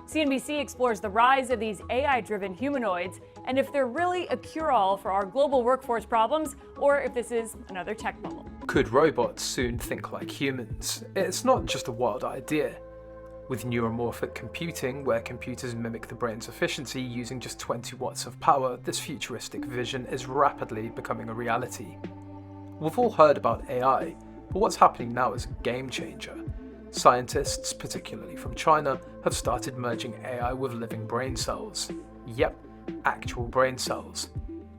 CNBC explores the rise of these AI-driven humanoids and if they're really a cure-all for our global workforce problems, or if this is another tech bubble. Could robots soon think like humans? It's not just a wild idea. With neuromorphic computing, where computers mimic the brain's efficiency using just 20 watts of power, this futuristic vision is rapidly becoming a reality. We've all heard about AI, but what's happening now is a game changer. Scientists, particularly from China, have started merging AI with living brain cells. Yep, actual brain cells.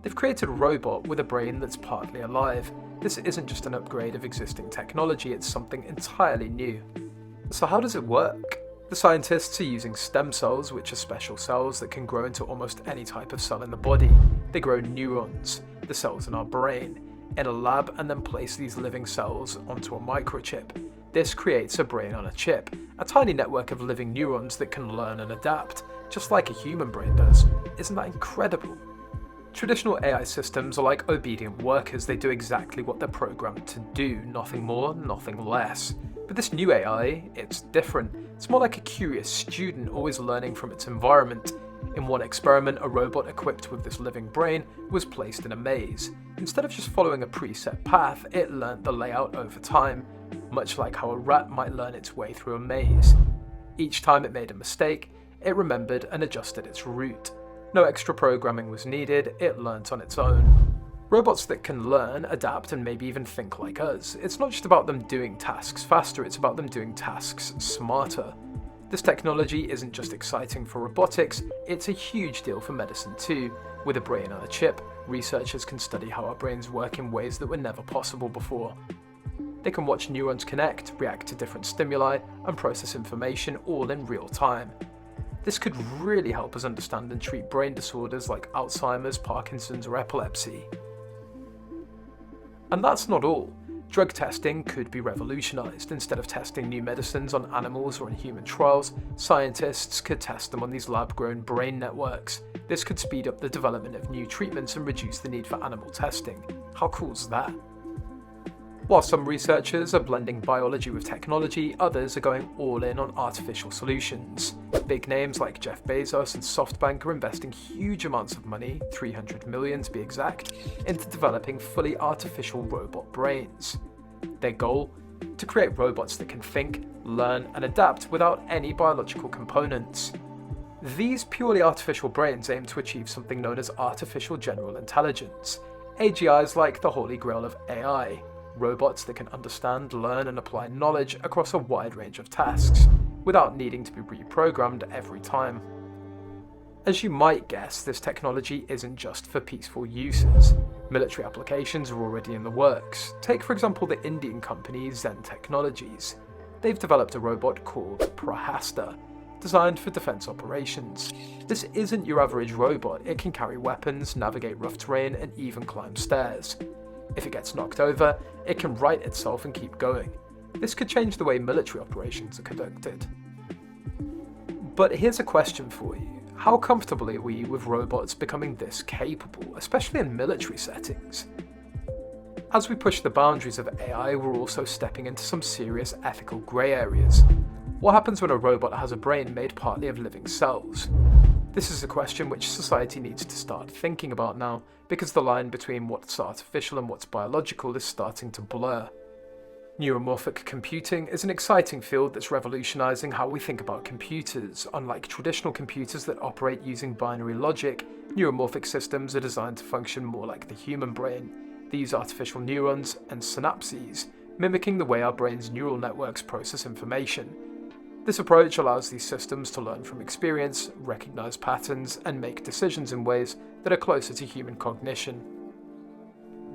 They've created a robot with a brain that's partly alive. This isn't just an upgrade of existing technology, it's something entirely new. So how does it work? The scientists are using stem cells, which are special cells that can grow into almost any type of cell in the body. They grow neurons, the cells in our brain, in a lab, and then place these living cells onto a microchip. This creates a brain on a chip, a tiny network of living neurons that can learn and adapt, just like a human brain does. Isn't that incredible? Traditional AI systems are like obedient workers. They do exactly what they're programmed to do, nothing more, nothing less. But this new AI, it's different. It's more like a curious student, always learning from its environment. In one experiment, a robot equipped with this living brain was placed in a maze. Instead of just following a preset path, it learnt the layout over time, much like how a rat might learn its way through a maze. Each time it made a mistake, it remembered and adjusted its route. No extra programming was needed, it learnt on its own. Robots that can learn, adapt, and maybe even think like us. It's not just about them doing tasks faster, it's about them doing tasks smarter. This technology isn't just exciting for robotics, it's a huge deal for medicine too. With a brain on a chip, researchers can study how our brains work in ways that were never possible before. They can watch neurons connect, react to different stimuli, and process information all in real time. This could really help us understand and treat brain disorders like Alzheimer's, Parkinson's, or epilepsy. And that's not all. Drug testing could be revolutionized. Instead of testing new medicines on animals or in human trials, scientists could test them on these lab-grown brain networks. This could speed up the development of new treatments and reduce the need for animal testing. How cool is that? While some researchers are blending biology with technology, others are going all in on artificial solutions. Big names like Jeff Bezos and SoftBank are investing huge amounts of money, 300 million to be exact, into developing fully artificial robot brains. Their goal? To create robots that can think, learn, and adapt without any biological components. These purely artificial brains aim to achieve something known as artificial general intelligence. AGI is like the holy grail of AI. Robots that can understand, learn, and apply knowledge across a wide range of tasks, without needing to be reprogrammed every time. As you might guess, this technology isn't just for peaceful uses. Military applications are already in the works. Take for example the Indian company Zen Technologies. They've developed a robot called Prahasta, designed for defense operations. This isn't your average robot. It can carry weapons, navigate rough terrain, and even climb stairs. If it gets knocked over, it can right itself and keep going. This could change the way military operations are conducted. But here's a question for you. How comfortable are we with robots becoming this capable, especially in military settings? As we push the boundaries of AI, we're also stepping into some serious ethical grey areas. What happens when a robot has a brain made partly of living cells? This is a question which society needs to start thinking about now, because the line between what's artificial and what's biological is starting to blur. Neuromorphic computing is an exciting field that's revolutionizing how we think about computers. Unlike traditional computers that operate using binary logic, neuromorphic systems are designed to function more like the human brain. They use artificial neurons and synapses, mimicking the way our brain's neural networks process information. This approach allows these systems to learn from experience, recognize patterns, and make decisions in ways that are closer to human cognition.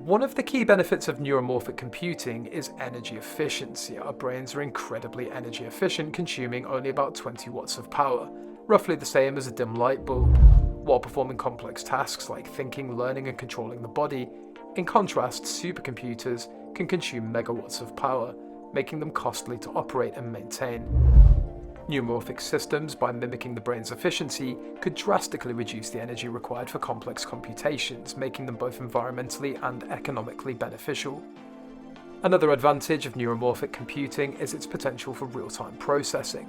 One of the key benefits of neuromorphic computing is energy efficiency. Our brains are incredibly energy efficient, consuming only about 20 watts of power, roughly the same as a dim light bulb, while performing complex tasks like thinking, learning, and controlling the body. In contrast, supercomputers can consume megawatts of power, making them costly to operate and maintain. Neuromorphic systems, by mimicking the brain's efficiency, could drastically reduce the energy required for complex computations, making them both environmentally and economically beneficial. Another advantage of neuromorphic computing is its potential for real-time processing.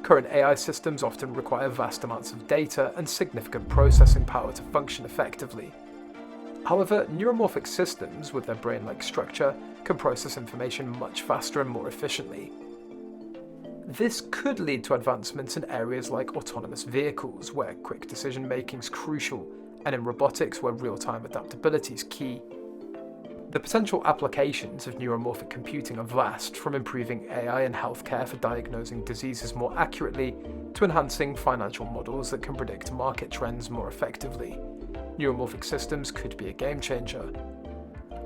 Current AI systems often require vast amounts of data and significant processing power to function effectively. However, neuromorphic systems, with their brain-like structure, can process information much faster and more efficiently. This could lead to advancements in areas like autonomous vehicles, where quick decision-making is crucial, and in robotics, where real-time adaptability is key. The potential applications of neuromorphic computing are vast, from improving AI in healthcare for diagnosing diseases more accurately, to enhancing financial models that can predict market trends more effectively. Neuromorphic systems could be a game changer.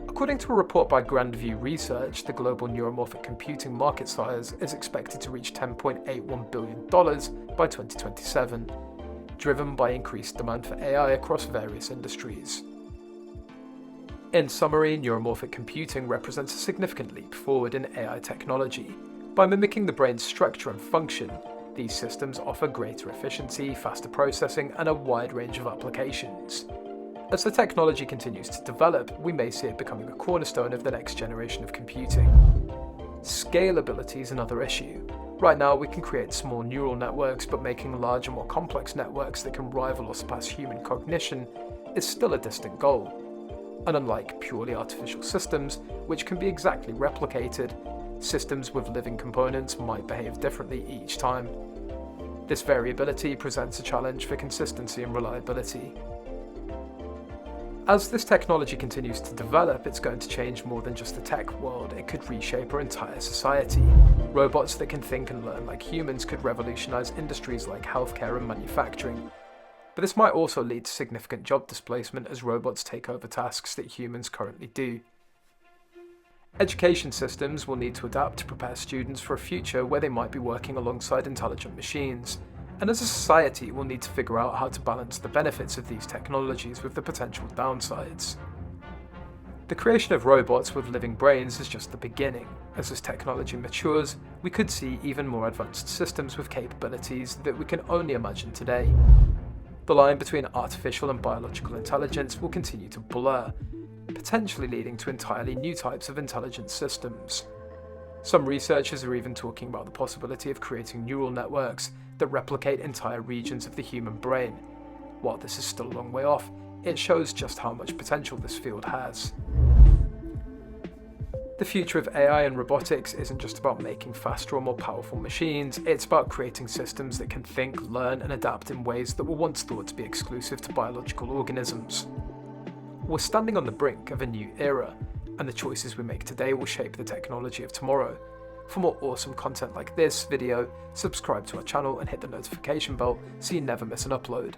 According to a report by Grandview Research, the global neuromorphic computing market size is expected to reach $10.81 billion by 2027, driven by increased demand for AI across various industries. In summary, neuromorphic computing represents a significant leap forward in AI technology. By mimicking the brain's structure and function, these systems offer greater efficiency, faster processing, and a wide range of applications. As the technology continues to develop, we may see it becoming a cornerstone of the next generation of computing. Scalability is another issue. Right now, we can create small neural networks, but making larger, more complex networks that can rival or surpass human cognition is still a distant goal. And unlike purely artificial systems, which can be exactly replicated, systems with living components might behave differently each time. This variability presents a challenge for consistency and reliability. As this technology continues to develop, it's going to change more than just the tech world. It could reshape our entire society. Robots that can think and learn like humans could revolutionize industries like healthcare and manufacturing. But this might also lead to significant job displacement as robots take over tasks that humans currently do. Education systems will need to adapt to prepare students for a future where they might be working alongside intelligent machines. And as a society, we'll need to figure out how to balance the benefits of these technologies with the potential downsides. The creation of robots with living brains is just the beginning. As this technology matures, we could see even more advanced systems with capabilities that we can only imagine today. The line between artificial and biological intelligence will continue to blur, potentially leading to entirely new types of intelligent systems. Some researchers are even talking about the possibility of creating neural networks that replicate entire regions of the human brain. While this is still a long way off, it shows just how much potential this field has. The future of AI and robotics isn't just about making faster or more powerful machines, it's about creating systems that can think, learn, and adapt in ways that were once thought to be exclusive to biological organisms. We're standing on the brink of a new era, and the choices we make today will shape the technology of tomorrow. For more awesome content like this video, subscribe to our channel and hit the notification bell so you never miss an upload.